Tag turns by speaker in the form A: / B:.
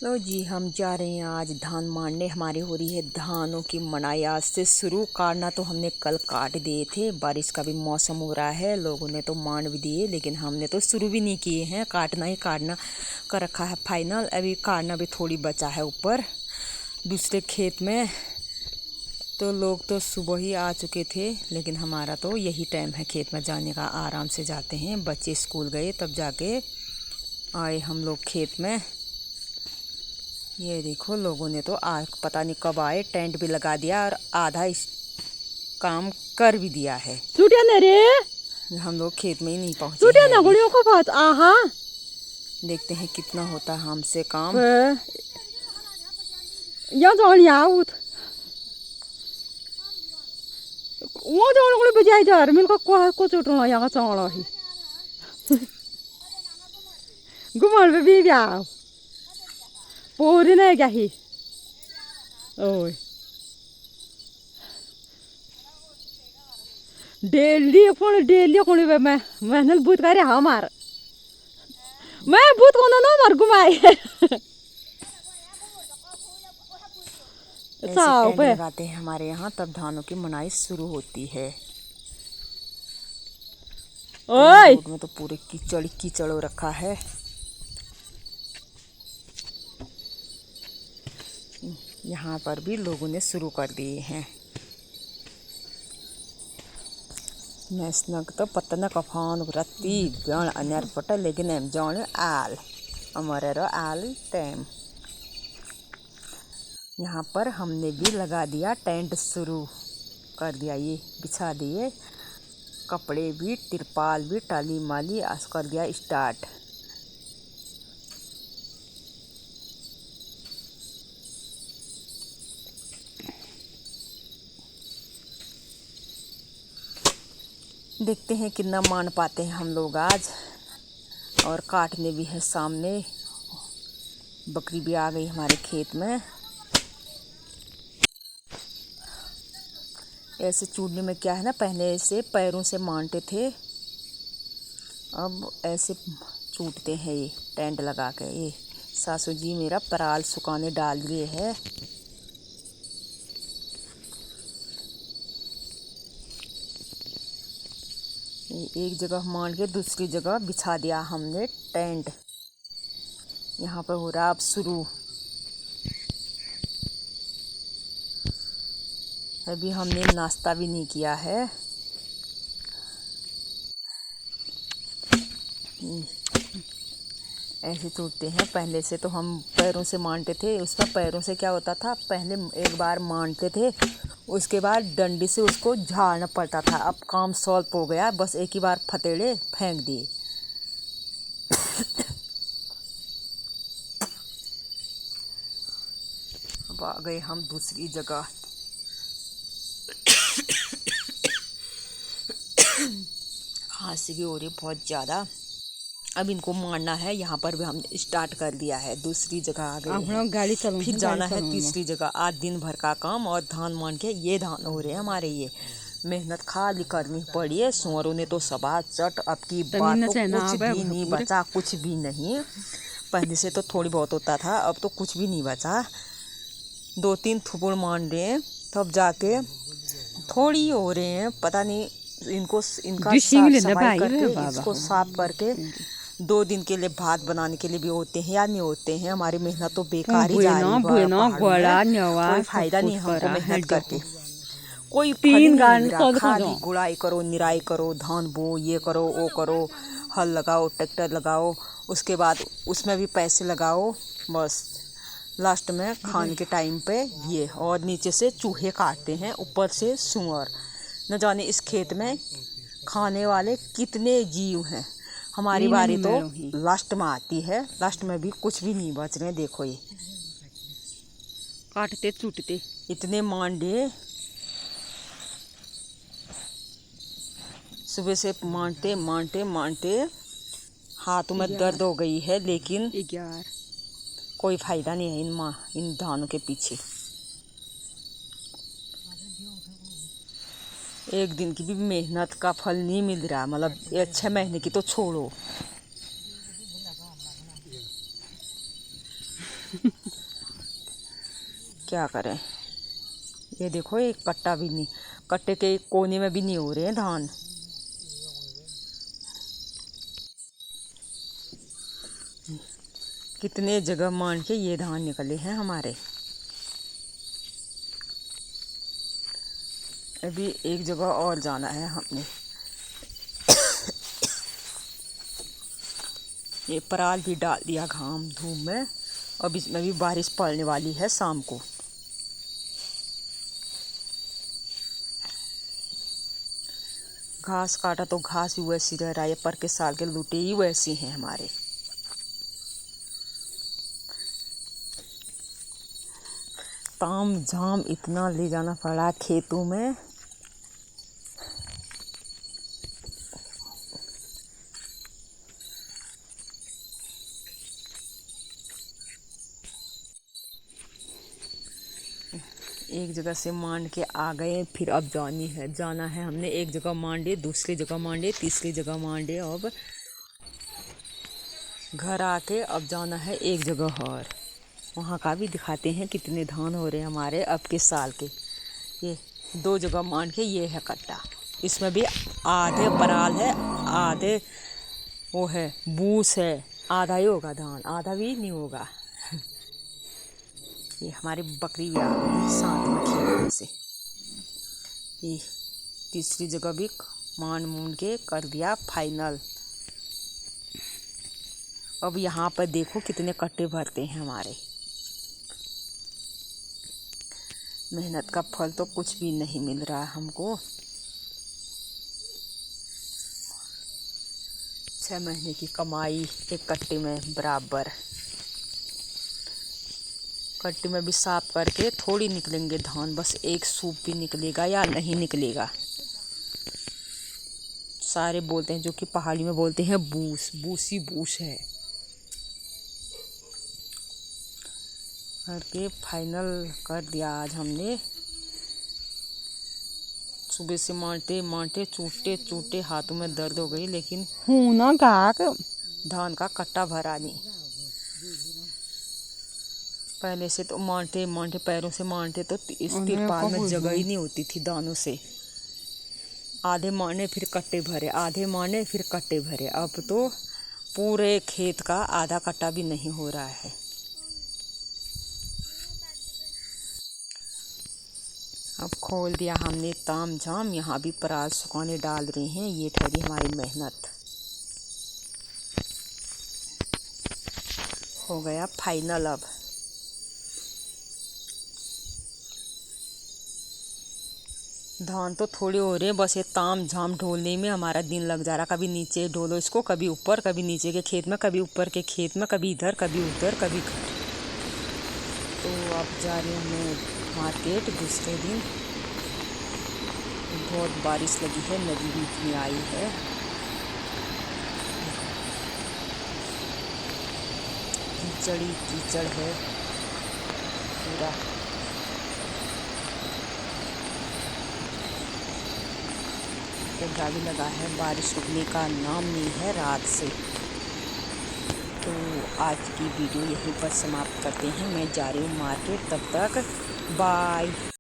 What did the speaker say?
A: लो जी, हम जा रहे हैं आज धान मांडने। हमारी हो रही है धानों की मनाई आज से शुरू। काटना तो हमने कल काट दिए थे, बारिश का भी मौसम हो रहा है, लोगों ने तो मांड भी दिए, लेकिन हमने तो शुरू भी नहीं किए हैं। काटना ही काटना कर रखा है फाइनल। अभी काटना भी थोड़ी बचा है ऊपर दूसरे खेत में। तो लोग तो सुबह ही आ चुके थे, लेकिन हमारा तो यही टाइम है खेत में जाने का। आराम से जाते हैं, बच्चे स्कूल गए तब जाके आए हम लोग खेत में। ये देखो, लोगों ने तो आज पता नहीं कब आए, टेंट भी लगा दिया और आधा इस काम कर भी दिया है। हम लोग खेत में ही नहीं पहुंचे हैं। देखते हैं कितना होता है हमसे काम।
B: पोरी नाही क्या ही ओय डेली कोणी मैं नल भूत करे हमार मैं भूत को ना मार घुमाए
A: ऐसे टेंट लगाते हैं हमारे यहाँ, तब धानों की मनाई शुरू होती है।
B: ओए
A: रोड में तो पूरे कीचड़ कीचड़ हो रखा है। यहाँ पर भी लोगों ने शुरू कर दिए हैं। मैसनक तो पतना कफान रत्ती जण अन्यर पट, लेकिन एम जण आल हमारे रो आल टाइम। यहाँ पर हमने भी लगा दिया टेंट, शुरू कर दिया, ये बिछा दिए कपड़े भी, तिरपाल भी, टाली माली आज कर दिया स्टार्ट। देखते हैं कितना मान पाते हैं हम लोग आज। और काटने भी है सामने, बकरी भी आ गई हमारे खेत में। ऐसे चूड़ने में क्या है ना, पहले ऐसे पैरों से मानते थे, अब ऐसे चूटते हैं ये टेंट लगा के। ये सासू जी मेरा पराल सुखाने डाल दिए है। एक जगह मान के दूसरी जगह बिछा दिया हमने टेंट। यहाँ पर हो रहा अब शुरू। अभी हमने नाश्ता भी नहीं किया है। ऐसे टूटते हैं। पहले से तो हम पैरों से मानते थे। उसमें पैरों से क्या होता था, पहले एक बार मानते थे, उसके बाद डंडी से उसको झाड़ना पड़ता था। अब काम सॉल्व हो गया, बस एक ही बार फतेड़े फेंक दिए। अब आ गए हम दूसरी जगह। खांसी भी हो रही बहुत ज़्यादा। अब इनको मारना है। यहाँ पर भी हमने स्टार्ट कर दिया है, दूसरी जगह आ गए हैं। फिर जाना है तीसरी जगह। आज दिन भर का काम और धान मान के ये धान हो रहे हैं हमारे। ये मेहनत खाली करनी पड़ी है। सुअरों ने तो सबा चट, अब की बात तो कुछ भी नहीं बचा, कुछ भी नहीं। पहले से तो थोड़ी बहुत होता था, अब तो कुछ भी नहीं बचा। 2-3 थुपुड़ मान रहे हैं, तब जाके थोड़ी हो रहे हैं। पता नहीं इनको, इनका साफ सफाई करके, इसको साफ करके 2 दिन के लिए भात बनाने के लिए भी होते हैं या नहीं होते हैं। हमारी मेहनत तो बेकार ही जा रही है। कोई फायदा नहीं हमको मेहनत करके, कोई फल नहीं मिल रहा। खाली गुड़ाई करो, निराई करो, धान बो, ये करो, वो करो, हल लगाओ, ट्रैक्टर लगाओ, उसके बाद उसमें भी पैसे लगाओ, बस लास्ट में खाने के टाइम पे ये। और नीचे से चूहे काटते हैं, ऊपर से सुअर। न जाने इस खेत में खाने वाले कितने जीव हैं। हमारी बारी तो लास्ट में आती है, लास्ट में भी कुछ भी नहीं बच रहे। देखो ये
B: काटते चूटते
A: इतने मांडे, सुबह से मानते मानते मानते हाथों में दर्द हो गई है, लेकिन कोई फायदा नहीं है इन धानों के पीछे। एक दिन की भी मेहनत का फल नहीं मिल रहा, मतलब 6 महीने की तो छोड़ो। क्या करें। ये देखो एक कट्टा भी नहीं, कट्टे के एक कोने में भी नहीं हो रहे हैं धान। कितने जगह मान के ये धान निकले हैं हमारे। अभी एक जगह और जाना है हमने। ये पराल भी डाल दिया घाम धूप में। अब इसमें भी बारिश पड़ने वाली है शाम को। घास काटा तो घास भी वैसी रह रहा है, पर के साल के लुटे ही वैसी हैं हमारे। ताम झाम इतना ले जाना पड़ा खेतों में। एक जगह से मांड के आ गए, फिर अब जाना है हमने। एक जगह मांडे, दूसरी जगह मांडे, तीसरी जगह मांडे। अब घर आके अब जाना है एक जगह और। वहाँ का भी दिखाते हैं कितने धान हो रहे हैं हमारे अब के साल के। ये 2 जगह मांड के ये है कट्टा। इसमें भी आधे पराल है, आधे वो है बूस है। आधा ही होगा धान, आधा भी नहीं होगा। ये हमारी बकरी भी आ गई साथ में खेलने से। ये तीसरी जगह भी मान मूंड के कर दिया फाइनल। अब यहाँ पर देखो कितने कट्टे भरते हैं हमारे। मेहनत का फल तो कुछ भी नहीं मिल रहा है हमको। 6 महीने की कमाई एक कट्टे में बराबर। कट्टे में भी साफ करके थोड़ी निकलेंगे धान, बस एक सूप भी निकलेगा या नहीं निकलेगा। सारे बोलते हैं, जो कि पहाड़ी में बोलते हैं बूस, बूसी बूस है। करके फाइनल कर दिया आज हमने। सुबह से मांटे मांटे चूटे चूटे हाथों में दर्द हो गई, लेकिन
B: ना
A: धान का कट्टा भरा नहीं। पहले से तो मांटे मांटे पैरों से मांटे तो इस तिरपाल में जगह ही नहीं होती थी दानों से। आधे माने फिर कट्टे भरे, आधे माने फिर कट्टे भरे। अब तो पूरे खेत का आधा कट्टा भी नहीं हो रहा है। अब खोल दिया हमने ताम झाम। यहाँ भी पराल सुखाने डाल रहे हैं। ये ठहरी हमारी मेहनत। हो गया फाइनल। अब धान तो थोड़े हो रहे हैं, बस ये ताम झाम ढोलने में हमारा दिन लग जा रहा। कभी नीचे ढोलो इसको, कभी ऊपर, कभी नीचे के खेत में, कभी ऊपर के खेत में, कभी इधर, कभी उधर, कभी घर। तो अब जा रहे हैं मार्केट दूसरे दिन। बहुत बारिश लगी है, नदी भी इतनी आई है। कीचड़ ही कीचड़ है पूरा। भी लगा है, बारिश रुकने का नाम नहीं है रात से। तो आज की वीडियो यहीं पर समाप्त करते हैं। मैं जा रही हूँ मार्केट, तब तक बाय।